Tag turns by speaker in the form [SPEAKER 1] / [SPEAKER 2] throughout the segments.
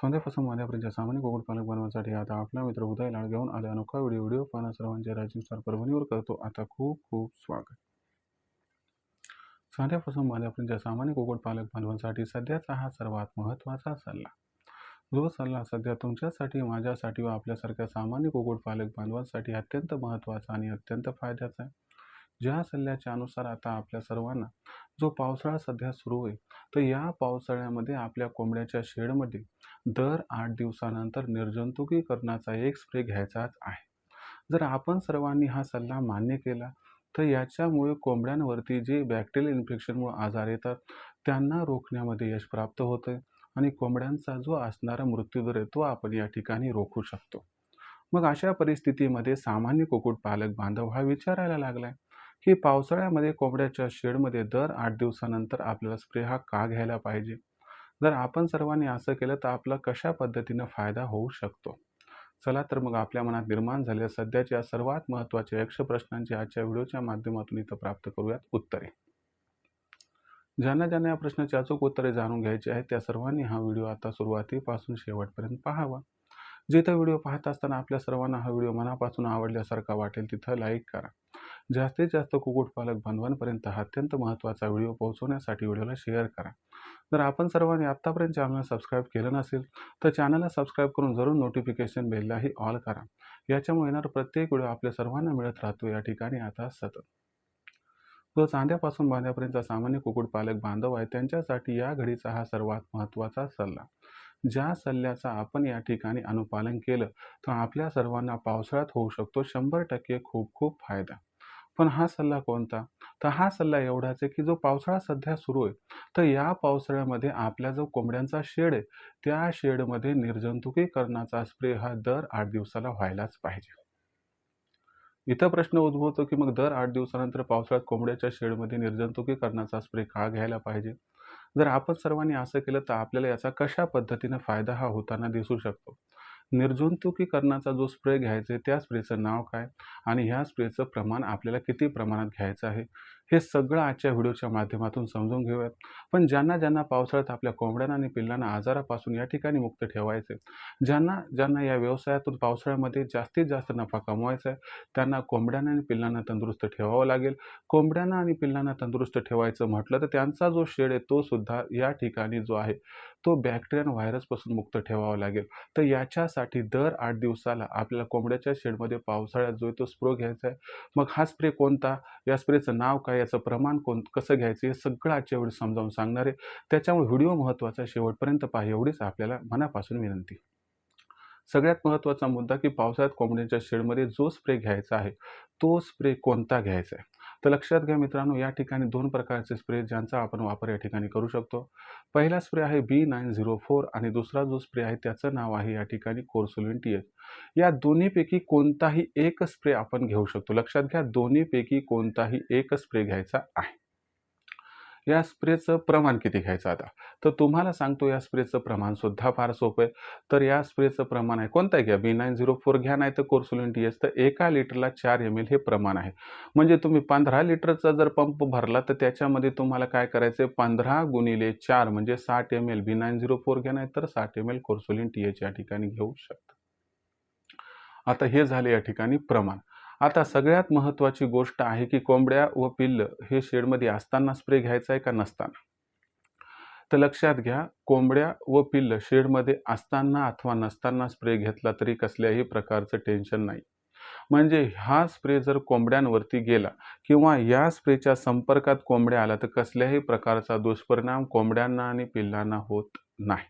[SPEAKER 1] संध्यापासून माध्यापर्यंत सामान्य कुक्कुटपालक बनवण्यासाठी आता आपला मित्र उदय लाड घेऊन आले अनोखा व्हिडिओ पाहणं सर्वांचे रायझिंग स्टार परभणीवर करतो आता खूप खूप स्वागत. साध्यापासून माध्यापर्यंत सामान्य कुक्कुटपालक बनवण्यासाठी सध्याचा हा सर्वात महत्त्वाचा सल्ला. जो सल्ला सध्या तुमच्यासाठी, माझ्यासाठी व आपल्यासारख्या सामान्य कुक्कुटपालक बांधवांसाठी अत्यंत महत्त्वाचा आणि अत्यंत फायद्याचा आहे. ज्या सल्ल्याच्या अनुसार आता आपल्या सर्वांना जो पावसाळा सध्या सुरू आहे, तर या पावसाळ्यामध्ये आपल्या कोंबड्याच्या शेडमध्ये दर 8 दिवसानंतर निर्जंतुकीकरणाचा एक स्प्रे घ्यायचाच आहे. जर आपण सर्वांनी हा सल्ला मान्य केला तर याच्यामुळे कोंबड्यांवरती जे बॅक्टेरियल इन्फेक्शनमुळे आजार येतात त्यांना रोखण्यामध्ये यश प्राप्त होते आणि कोंबड्यांचा जो असणारा मृत्यूदर आहे तो आपण या ठिकाणी रोखू शकतो. मग अशा परिस्थितीमध्ये सामान्य कुक्कुटपालक बांधव हा विचारायला लागलाय की पावसाळ्यामध्ये कोंबड्याच्या शेडमध्ये दर 8 दिवसानंतर आपल्याला स्प्रे हा का घ्यायला पाहिजे. जर आपण सर्वांनी असं केलं तर आपला कशा पद्धतीनं फायदा होऊ शकतो. चला तर मग आपल्या मनात निर्माण झालेल्या सध्याच्या सर्वात महत्त्वाच्या यक्ष प्रश्नांची आजच्या व्हिडिओच्या माध्यमातून इथं प्राप्त करूयात उत्तरे. ज्यांना ज्यांना या प्रश्नाची अचूक उत्तरे जाणून घ्यायची आहेत त्या सर्वांनी हा व्हिडिओ आता सुरुवातीपासून शेवटपर्यंत पाहावा. जिथं व्हिडिओ पाहत असताना आपल्या सर्वांना हा व्हिडिओ मनापासून आवडल्यासारखा वाटेल तिथं लाईक करा. जास्तीत जास्त कुक्कुटपालक बांधवांपर्यंत हा अत्यंत महत्त्वाचा व्हिडिओ पोहोचवण्यासाठी व्हिडिओला शेअर करा. जर आपण सर्वांनी आत्तापर्यंत चॅनलला सबस्क्राईब केलं नसेल तर चॅनलला सबस्क्राईब करून जरूर नोटिफिकेशन बेललाही ऑल करा. याच्यामुळे येणारा प्रत्येक व्हिडिओ आपल्या सर्वांना मिळत राहतो या ठिकाणी आता सतत. जो चांद्यापासून बांध्यापर्यंतचा सामान्य कुक्कुटपालक बांधव आहे त्यांच्यासाठी या घडीचा हा सर्वात महत्त्वाचा सल्ला. ज्या सल्ल्याचा आपण या ठिकाणी अनुपालन केलं तर आपल्या सर्वांना पावसाळ्यात होऊ शकतो 100% खूप खूप फायदा. पण हा सल्ला कोणता? तर हा सल्ला एवढाच आहे की जो पावसाळा सध्या सुरू आहे तर या पावसाळ्यामध्ये आपला जो कोंबड्यांचा शेड आहे त्या शेडमध्ये निर्जंतुकीकरणाचा स्प्रे हा दर 8 दिवसाला व्हायलाच पाहिजे. इथं प्रश्न उद्भवतो की मग दर 8 दिवसानंतर पावसाळ्यात कोंबड्याच्या शेडमध्ये निर्जंतुकीकरणाचा स्प्रे का घ्यायला पाहिजे. जर आपण सर्वांनी असं केलं तर आपल्याला याचा कशा पद्धतीनं फायदा हा होताना दिसू शकतो. निर्जंतुकीकरणाचा जो स्प्रे घ्यायचा आहे त्या स्प्रेचं नाव काय आणि ह्या स्प्रेचं प्रमाण आपल्याला किती प्रमाणात घ्यायचं आहे हे सगळं आजच्या व्हिडिओच्या माध्यमातून समजून घेऊयात. पण ज्यांना ज्यांना पावसाळ्यात आपल्या कोंबड्यांना आणि पिल्लांना आजारापासून या ठिकाणी मुक्त ठेवायचे, ज्यांना ज्यांना या व्यवसायातून पावसाळ्यामध्ये जास्तीत जास्त नफा कमवायचा आहे त्यांना कोंबड्यांना आणि पिल्लांना तंदुरुस्त ठेवावं लागेल. कोंबड्यांना आणि पिल्लांना तंदुरुस्त ठेवायचं म्हटलं तर त्यांचा जो शेड आहे तो सुद्धा या ठिकाणी जो आहे तो बॅक्टेरिया व्हायरसपासून मुक्त ठेवावा लागेल. तर याच्यासाठी दर 8 दिवसाला आपल्याला कोंबड्याच्या शेडमध्ये पावसाळ्यात जो आहे तो स्प्रे घ्यायचा आहे. मग हा स्प्रे कोणता, या स्प्रेचं नाव काय, याचं प्रमाण कसं घ्यायचं हे सगळं आजच्या वेळी समजावून सांगणार आहे. त्याच्यामुळे व्हिडिओ महत्त्वाचा शेवटपर्यंत पहा एवढीच आपल्याला मनापासून विनंती. सगळ्यात महत्त्वाचा मुद्दा की पावसाळ्यात कोंबड्यांच्या शेडमध्ये जो स्प्रे घ्यायचा आहे तो स्प्रे कोणता घ्यायचा आहे. तर लक्षात घ्या मित्रांनो, या ठिकाणी 2 प्रकारचे स्प्रे ज्यांचा आपण वापर या ठिकाणी करू शकतो. पहिला स्प्रे आहे B904 आणि दुसरा जो स्प्रे आहे त्याचं नाव आहे या ठिकाणी कोर्सुलिन TH. या दोन्हीपैकी कोणताही एक स्प्रे आपण घेऊ शकतो. लक्षात घ्या, दोन्हीपैकी कोणताही एक स्प्रे घ्यायचा आहे. या स्प्रेचं प्रमाण किती घ्यायचं आता तर तुम्हाला सांगतो. या स्प्रेचं प्रमाण सुद्धा फार सोपं आहे. तर या स्प्रेचं प्रमाण आहे कोणता घ्या, B904 घ्या नाही तर कोर्सुलिन TH. तर 1 लिटरला 4 ml हे प्रमाण आहे. म्हणजे तुम्ही 15 लिटरचा जर पंप भरला तर त्याच्यामध्ये तुम्हाला काय करायचं आहे, 15 गुणिले 4 म्हणजे 60 ml B904 घ्या नाही तर 60 ml कोर्सुलिन TH या ठिकाणी घेऊ शकता. आता हे झाले या ठिकाणी प्रमाण. आता सगळ्यात महत्त्वाची गोष्ट आहे की कोंबड्या व पिल्ल हे शेडमध्ये असताना स्प्रे घ्यायचा आहे का नसताना. तर लक्षात घ्या, कोंबड्या व पिल्ल शेडमध्ये असताना अथवा नसताना स्प्रे घेतला तरी कसल्याही प्रकारचं टेन्शन नाही. म्हणजे हा स्प्रे जर कोंबड्यांवरती गेला किंवा या स्प्रेच्या संपर्कात कोंबड्या आला तर कसल्याही प्रकारचा दुष्परिणाम कोंबड्यांना आणि पिल्लांना होत नाही.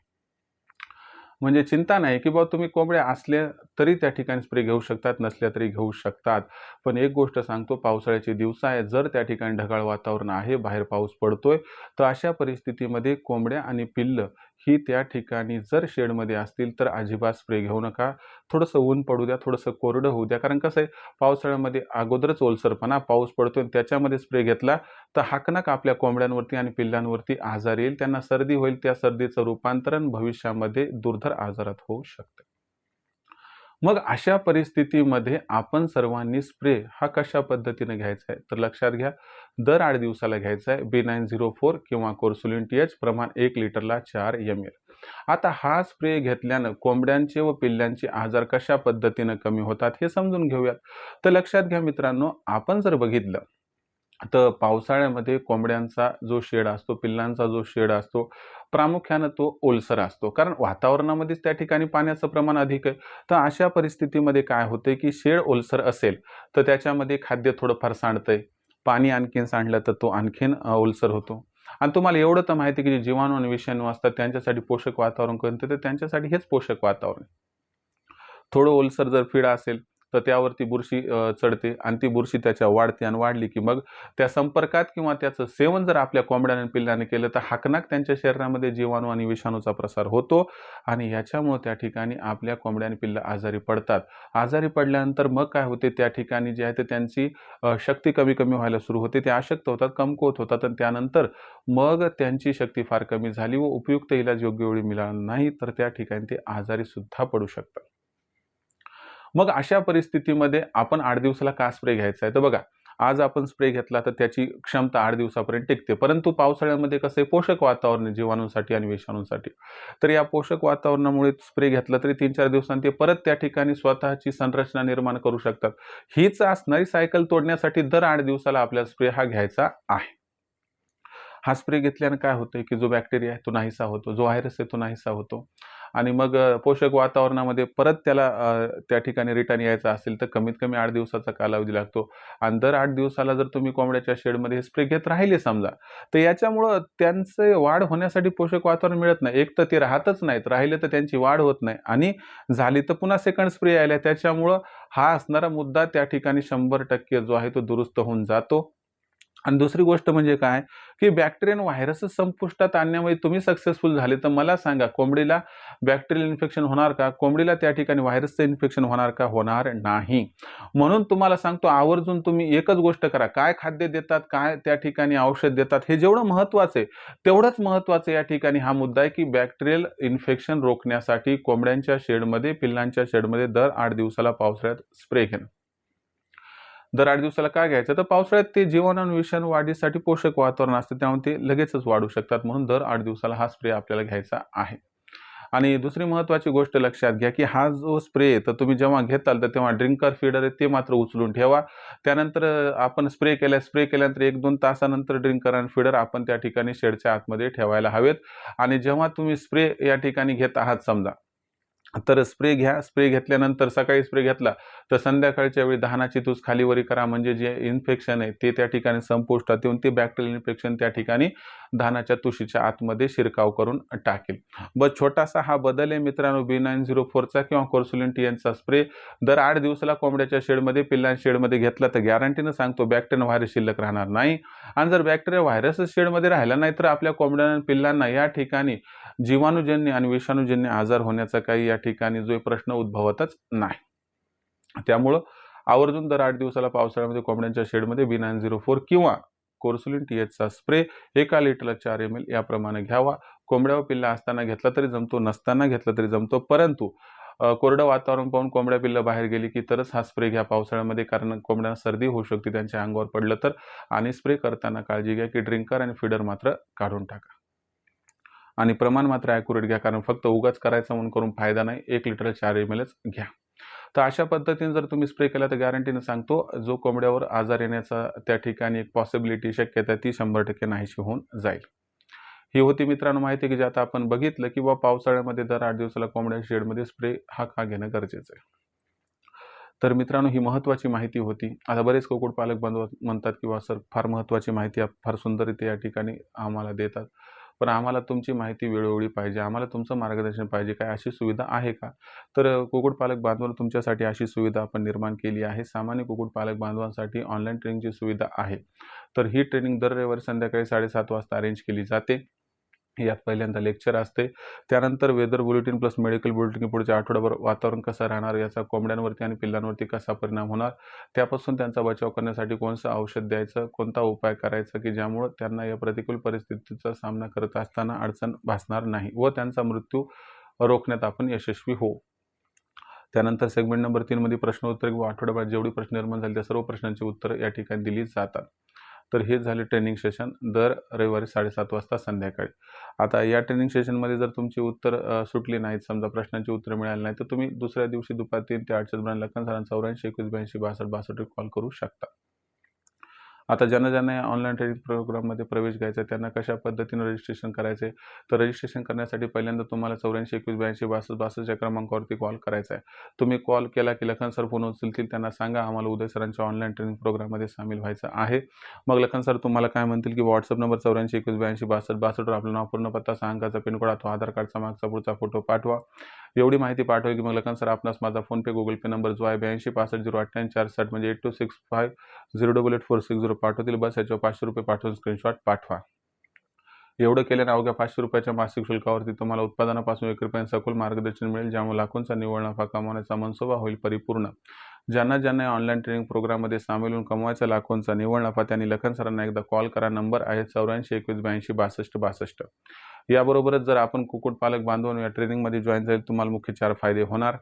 [SPEAKER 1] म्हणजे चिंता नाही की बाबा तुम्ही कोंबड्या असल्या तरी त्या ठिकाणी स्प्रे घेऊ शकतात, नसल्या तरी घेऊ शकतात. पण एक गोष्ट सांगतो, पावसाळ्याचे दिवस आहे, जर त्या ठिकाणी ढगाळ वातावरण आहे, बाहेर पाऊस पडतोय, तर अशा परिस्थितीमध्ये कोंबड्या आणि पिल्ल ही त्या ठिकाणी जर शेडमध्ये असतील तर अजिबात स्प्रे घेऊ नका. थोडंसं ऊन पडू द्या, थोडंसं कोरडं होऊ द्या. कारण कसं आहे, पावसाळ्यामध्ये अगोदरच ओलसरपणा, पाऊस पडतोय आणि त्याच्यामध्ये स्प्रे घेतला तर हाकनाक आपल्या कोंबड्यांवरती आणि पिल्लांवरती आजार येईल, त्यांना सर्दी होईल. त्या सर्दीचं रूपांतरण भविष्यामध्ये दुर्धर आजारात होऊ शकते. मग अशा परिस्थितीमध्ये आपण सर्वांनी स्प्रे हा कशा पद्धतीने घ्यायचा आहे? तर लक्षात घ्या, दर 8 दिवसाला घ्यायचा आहे. B904 किंवा कोर्सुलिन TH प्रमाण 1 लिटरला 4 ml. आता हा स्प्रे घेतल्यानं कोंबड्यांचे व पिल्लांचे आजार कशा पद्धतीनं कमी होतात हे समजून घेऊयात. तर लक्षात घ्या मित्रांनो, आपण जर बघितलं तर पावसाळ्यामध्ये कोंबड्यांचा जो शेड असतो, पिल्लांचा जो शेड असतो, प्रामुख्यानं तो ओलसर असतो. कारण वातावरणामध्येच त्या ठिकाणी पाण्याचं प्रमाण अधिक आहे. तर अशा परिस्थितीमध्ये काय होतंय, की शेड ओलसर असेल, तर त्याच्यामध्ये खाद्य थोडंफार सांडतंय. पाणी आणखीन सांडलं तर तो आणखीन ओलसर होतो. आणि तुम्हाला एवढं तर माहिती आहे, की जे जीवाणू आणि विषाणू असतात त्यांच्यासाठी पोषक वातावरण कोणतं? तर त्यांच्यासाठी हेच पोषक वातावरण. थोडं ओलसर जर फीड असेल, तर त्यावरती बुरशी चढते आणि ती बुरशी त्याच्या वाढते आणि वाढली की मग त्या संपर्कात किंवा त्याचं सेवन जर आपल्या कोंबड्याने आणि पिल्लाने केलं, तर हाकनाक त्यांच्या शरीरामध्ये जीवाणू आणि विषाणूचा प्रसार होतो आणि याच्यामुळे त्या ठिकाणी आपल्या कोंबड्या आणि पिल्लं आजारी पडतात. आजारी पडल्यानंतर मग काय होते, त्या ठिकाणी जे आहे ते त्यांची शक्ती कमी-कमी व्हायला सुरू होते. ते अशक्त होतात, कमकुवत होतात आणि त्यानंतर मग त्यांची शक्ती फार कमी झाली व उपयुक्त इलाज योग्य वेळी मिळाला नाही, तर त्या ठिकाणी ते आजारी सुद्धा पडू शकतात. मग अशा परिस्थितीमध्ये आपण 8 दिवसाला का स्प्रे घ्यायचा आहे? तर बघा, आज आपण स्प्रे घेतला तर त्याची क्षमता 8 दिवसापर्यंत टिकते. परंतु पावसाळ्यामध्ये कसं आहे, पोषक वातावरण आहे जीवाणूंसाठी आणि विषाणूंसाठी. तर या पोषक वातावरणामुळे स्प्रे घेतला तरी 3-4 दिवसांनी ते परत त्या ठिकाणी स्वतःची संरचना निर्माण करू शकतात. हीच असणारी सायकल तोडण्यासाठी दर 8 दिवसाला आपल्याला स्प्रे हा घ्यायचा आहे. हा स्प्रे घेतल्याने काय होतंय, की जो बॅक्टेरिया आहे तो नाहीसा होतो, जो व्हायरस आहे तो नाहीसा होतो आणि मग पोषक वातावरणामध्ये परत त्याला त्या ठिकाणी रिटर्न यायचं असेल तर कमीत कमी 8 दिवसाचा कालावधी लागतो आणि दर 8 दिवसाला जर तुम्ही कोंबड्याच्या शेडमध्ये स्प्रे घेत राहिले समजा, तर याच्यामुळं त्यांचे वाढ होण्यासाठी पोषक वातावरण मिळत नाही. एक तर ते राहतच नाहीत, राहिले तर त्यांची वाढ होत नाही आणि झाली तर पुन्हा सेकंड स्प्रे यायला. त्याच्यामुळं हा असणारा मुद्दा त्या ठिकाणी 100% जो आहे तो दुरुस्त होऊन जातो. आणि दुसरी गोष्ट म्हणजे काय, की बॅक्टेरिया आणि व्हायरसच संपुष्टात आणण्यामध्ये तुम्ही सक्सेसफुल झाले, तर मला सांगा कोंबडीला बॅक्टेरियल इन्फेक्शन होणार का? कोंबडीला त्या ठिकाणी व्हायरसचं इन्फेक्शन होणार का? होणार नाही. म्हणून तुम्हाला सांगतो आवर्जून तुम्ही एकच गोष्ट करा. काय खाद्य देतात, काय त्या ठिकाणी औषध देतात, हे जेवढं महत्त्वाचं आहे, तेवढंच महत्त्वाचं या ठिकाणी हा मुद्दा आहे, की बॅक्टेरियल इन्फेक्शन रोखण्यासाठी कोंबड्यांच्या शेडमध्ये, पिल्लांच्या शेडमध्ये दर 8 दिवसाला पावसाळ्यात स्प्रे घेणं. दर 8 दिवसाला का घ्यायचं? तर पावसाळ्यात ते जीवाणू आणि विषाणू वाढीसाठी पोषक वातावरण असतं. त्यामुळे ते लगेचच वाढू शकतात. म्हणून दर 8 दिवसाला हा स्प्रे आपल्याला घ्यायचा आहे. आणि दुसरी महत्त्वाची गोष्ट लक्षात घ्या, की हा जो स्प्रे आहे, तर तुम्ही जेव्हा घेताल, तर तेव्हा ड्रिंकर फीडर आहे ते मात्र उचलून ठेवा. त्यानंतर आपण स्प्रे केल्यानंतर 1-2 तासानंतर ड्रिंकर आणि फीडर आपण त्या ठिकाणी शेडच्या आतमध्ये ठेवायला हवेत. आणि जेव्हा तुम्ही स्प्रे या ठिकाणी घेत आहात समजा, तर स्प्रे घ्या. स्प्रे घेतल्यानंतर सकाळी स्प्रे घेतला, तर संध्याकाळच्या वेळी दहानाची तूस खालीवरी करा. म्हणजे जे इन्फेक्शन आहे ते त्या ठिकाणी संपुष्टात येऊन ते बॅक्टेरियल इन्फेक्शन त्या ठिकाणी दहानाच्या तुशीच्या आतमध्ये शिरकाव करून टाकेल. छोटासा हा बदल आहे मित्रांनो, B904चा किंवा कोर्सुलिन TNचा स्प्रे दर 8 दिवसाला कोंबड्याच्या शेडमध्ये, पिल्लांच्या शेडमध्ये घेतला तर गॅरंटीनं सांगतो बॅक्टेरिया व्हायरस शिल्लक राहणार नाही. आणि जर बॅक्टेरिया व्हायरसच शेडमध्ये राहिला नाही, तर आपल्या कोंबड्या आणि पिल्लांना या ठिकाणी जीवाणूजन्य आणि विषाणूजन्य आजार होण्याचा काही या ठिकाणी जो प्रश्न उद्भवतच नाही. त्यामुळं आवर्जून दर 8 दिवसाला पावसाळ्यामध्ये कोंबड्यांच्या शेडमध्ये B904 किंवा कोर्सुलिन THचा स्प्रे 1 लिटरला 4 ml याप्रमाणे घ्यावा. कोंबड्या व पिल्ला असताना घेतला तरी जमतो, नसताना घेतला तरी जमतो. परंतु कोरडं वातावरण पाहून कोंबड्या पिल्लं बाहेर गेली की तरच हा स्प्रे घ्या पावसाळ्यामध्ये, कारण कोंबड्यांना सर्दी होऊ शकते त्यांच्या अंगावर पडलं तर. आणि स्प्रे करताना काळजी घ्या की ड्रिंकर आणि फीडर मात्र काढून टाका. आणि प्रमाण मात्र ॲक्युरेट घ्या, कारण फक्त उगाच करायचं म्हणून करून फायदा नाही. 1 लिटरला 4 mlच घ्या. तर अशा पद्धतीने जर तुम्ही स्प्रे केला तर गॅरंटीने सांगतो जो कोंबड्यावर आजार येण्याचा त्या ठिकाणी एक पॉसिबिलिटी, शक्यता ती 100% नाहीशी होऊन जाईल. ही होती मित्रांनो माहिती, की जे आता आपण बघितलं की पावसाळ्यामध्ये दर 8 दिवसाला कोंबड्या शेडमध्ये स्प्रे हा का घेणं गरजेचं आहे. तर मित्रांनो ही महत्त्वाची माहिती होती. आता बरेच कुक्कुटपालक बांधव म्हणतात किंवा सर फार महत्त्वाची माहिती फार सुंदररीत्या या ठिकाणी आम्हाला देतात. पण आम्हाला तुमची माहिती वेळोवेळी पाहिजे. आम्हाला तुमचं मार्गदर्शन पाहिजे. काय अशी सुविधा आहे का? तर कुक्कुटपालक बांधवांनो तुमच्यासाठी अशी सुविधा आपण निर्माण केली आहे. सामान्य कुक्कुटपालक बांधवांसाठी ऑनलाईन ट्रेनिंगची सुविधा आहे. तर ही ट्रेनिंग दर रविवारी संध्याकाळी 7:30 वाजता अरेंज केली जाते. यात पहिल्यांदा लेक्चर असते. त्यानंतर weather bulletin plus medical bulletin, की पुढच्या आठवड्याभर वातावरण कसं राहणार, याचा कोंबड्यांवरती आणि पिल्लांवरती कसा परिणाम होणार, त्यापासून त्यांचा बचाव करण्यासाठी कोणतं औषध द्यायचं, कोणता उपाय करायचा, की ज्यामुळं त्यांना या प्रतिकूल परिस्थितीचा सामना करत असताना अडचण भासणार नाही व त्यांचा मृत्यू रोखण्यात आपण यशस्वी होऊ. त्यानंतर सेगमेंट नंबर 3 मध्ये प्रश्नोत्तर किंवा आठवड्याभरात जेवढी प्रश्न निर्माण झाले त्या सर्व प्रश्नांची उत्तरं या ठिकाणी दिली जातात. तर हे झाले ट्रेनिंग सेशन दर रविवारी 7:30 वाजता संध्याकाळी. आता या ट्रेनिंग सेशनमध्ये जर तुमची उत्तर सुटली नाहीत, समजा प्रश्नांची उत्तरं मिळाली नाही, तर तुम्ही दुसऱ्या दिवशी दुपारी 3 ते 8च्या दरम्यान लखन सरांना 84 21 82 62 62 कॉल करू शकता. आता ज्यांना या ऑनलाईन ट्रेनिंग प्रोग्राममध्ये प्रवेश घ्यायचा आहे त्यांना कशा पद्धतीने रजिस्ट्रेशन करायचं आहे, तर रजिस्ट्रेशन करण्यासाठी पहिल्यांदा तुम्हाला 84 21 82 62 62 या क्रमांकावरती कॉल करायचा आहे. तुम्ही कॉल केला की लखन सर फोन उचलतील, त्यांना सांगा आम्हाला उदय सरांच्या ऑनलाईन ट्रेनिंग प्रोग्राममध्ये सामील व्हायचं आहे. मग लखन सर तुम्हाला काय म्हणतील की व्हॉट्सअप नंबर 84 21 82 62 62 वर आपलं नाव, पूर्ण पत्ता, 6 अंकाचा पिनकोड अथवा आधार कार्डचा मागचा पुढचा फोटो पाठवा. एवढी माहिती पाठवा की मग लखन सर आपणास माझा फोनपे गुगल पे नंबर जो आहे 82 65 098 460 म्हणजे 8265 088 पाठवतील. बस याच्यावर 500 रुपये पाठवून स्क्रीनशॉट पाठवा. एवढं केल्याने अवघ्या 500 रुपयाच्या मासिक शुल्कावरती तुम्हाला उत्पादनापासून विक्रीपर्यंत सखोल मार्गदर्शन मिळेल, ज्यामुळे लाखोंचा निव्वळ नफा कमावण्याचा मनसुबा होईल परिपूर्ण. ज्यांना या ऑनलाईन ट्रेनिंग प्रोग्राममध्ये सामील होऊन कमवायचा लाखोंचा निव्वळ नफा त्यांनी लखन सरांना एकदा कॉल करा. नंबर आहे 84 21 82 62 62. याबरोबरच जर आपण कुक्कुटपालक बांधवांनो या ट्रेनिंगमध्ये जॉईन झाले, तुम्हाला मुख्य 4 फायदे होणार.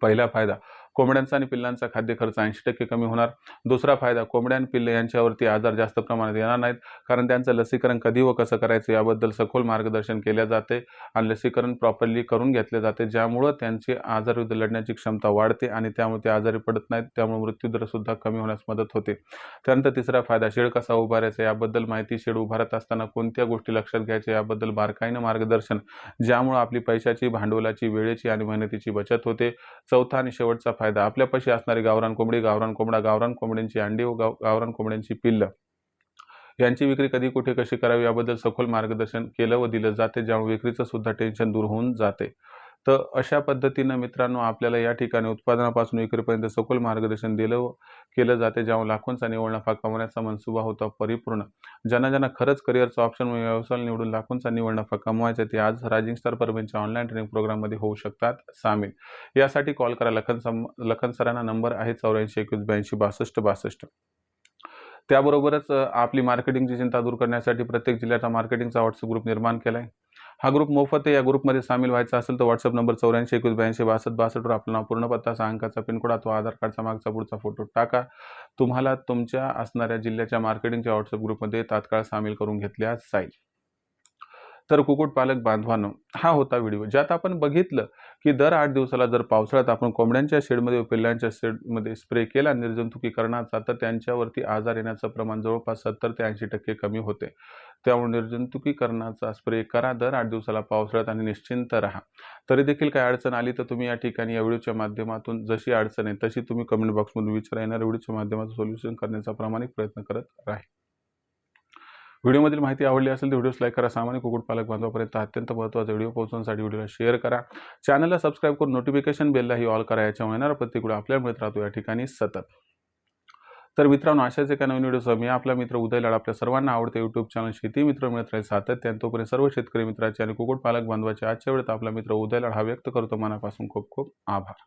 [SPEAKER 1] पहिला फायदा, कोंबड्यांचा आणि पिल्लांचा खाद्य खर्च 80% कमी होणार. दुसरा फायदा, कोंबड्या आणि पिल्ले यांच्यावरती आजार जास्त प्रमाणात येणार नाहीत, कारण त्यांचं लसीकरण कधी व कसं करायचं याबद्दल सखोल मार्गदर्शन केले जाते आणि लसीकरण प्रॉपरली करून घेतले जाते, ज्यामुळं त्यांची आजारविरुद्ध लढण्याची क्षमता वाढते आणि त्यामुळे ते आजारी पडत नाहीत, त्यामुळे मृत्यूदरसुद्धा कमी होण्यास मदत होते. त्यानंतर तिसरा फायदा, शेड कसा उभारायचा याबद्दल माहिती, शेड उभारत असताना कोणत्या गोष्टी लक्षात घ्यायच्या याबद्दल बारकाईनं मार्गदर्शन, ज्यामुळे आपली पैशाची, भांडवलाची, वेळेची आणि मेहनतीची बचत होते. चौथा आणि शेवटचा फायदा, आपल्यापाशी असणारी गावरान कोंबडी, गावरान कोंबडा, गावरान कोंबड्यांची अंडी व गावरान कोंबड्यांची पिल्लं यांची विक्री कधी कुठे कशी करावी याबद्दल सखोल मार्गदर्शन केलं व दिलं जाते, ज्यामुळे विक्रीचं सुद्धा टेन्शन दूर होऊन जाते. तर अशा पद्धतीनं मित्रांनो आपल्याला या ठिकाणी उत्पादनापासून विक्रीपर्यंत सखोल मार्गदर्शन केलं जाते, ज्यामुळे लाखोंचा निव्वळ नफा कमवण्याचा मनसुबा होता परिपूर्ण. ज्यांना खरंच करिअरचा ऑप्शन व्यवसाय निवडून लाखोंचा निव्वळ नफा कमवायचा ते आज रायझिंग स्टार परभणीच्या ऑनलाईन ट्रेनिंग प्रोग्राममध्ये होऊ शकतात सामील. यासाठी कॉल करा. लखन सरांना नंबर आहे 84 21 82 62 62. त्याबरोबरच आपली मार्केटिंगची चिंता दूर करण्यासाठी प्रत्येक जिल्ह्याचा मार्केटिंगचा व्हॉट्सअप ग्रुप निर्माण केला आहे. हा ग्रुप मोफत आहे. या ग्रुपमध्ये सामील व्हायचं असेल तर व्हॉट्सअप नंबर 84 21 82 62 62 वर आपलं नाव, पूर्ण पत्ता, 6 अंकाचा पिनकोड अथवा आधार कार्डचा मागचा पुढचा फोटो टाका. तुम्हाला तुमच्या असणाऱ्या जिल्ह्याच्या मार्केटिंगच्या व्हॉट्सअप ग्रुपमध्ये तात्काळ सामील करून घेतल्या जाईल. तर कुक्कुटपालक बांधवांनो, हा होता व्हिडिओ ज्यात आपण बघितलं की दर 8 दिवसाला जर पावसाळ्यात आपण कोंबड्यांच्या शेडमध्ये व पिल्लांच्या शेडमध्ये स्प्रे केला निर्जंतुकीकरणाचा, तर त्यांच्यावरती आजार येण्याचं प्रमाण जवळपास 70 ते 80% कमी होते. त्यामुळे निर्जंतुकीकरणाचा स्प्रे करा दर 8 दिवसाला पावसाळ्यात आणि निश्चिंत राहा. तरी देखील काही अडचण आली तर तुम्ही या ठिकाणी या व्हिडिओच्या माध्यमातून जशी अडचण आहे तशी तुम्ही कमेंट बॉक्समधून विचारा. येणाऱ्या व्हिडिओच्या माध्यमातून सोल्युशन करण्याचा प्रामाणिक प्रयत्न करत राहील. व्हिडिओमधील माहिती आवडली असेल तर व्हिडिओस लाईक करा. सामान्य कुक्कुटपालक बांधवापर्यंत अत्यंत महत्त्वाचा व्हिडिओ पोहोचवण्यासाठी व्हिडिओला शेअर करा. चॅनलला सबस्क्राईब करून नोटिफिकेशन बेललाही ऑल करा. याच्यामुळे येणारा प्रत्येक व्हिडिओ आपल्याला मिळत राहतो या ठिकाणी सतत. तर मित्रांनो, अशाच एका नवीन व्हिडिओसह मी आपला मित्र उदय लाड आपल्या सर्वांना आवडते यूट्यूब चॅनल शेती मित्र मिळत राहील सातत्याने. तोपर्यंत सर्व शेतकरी मित्राचे आणि कुक्कुटपालक बांधवाचे आजच्या वेळेत आपला मित्र उदय लाड हा व्यक्त करतो मनापासून खूप खूप आभार.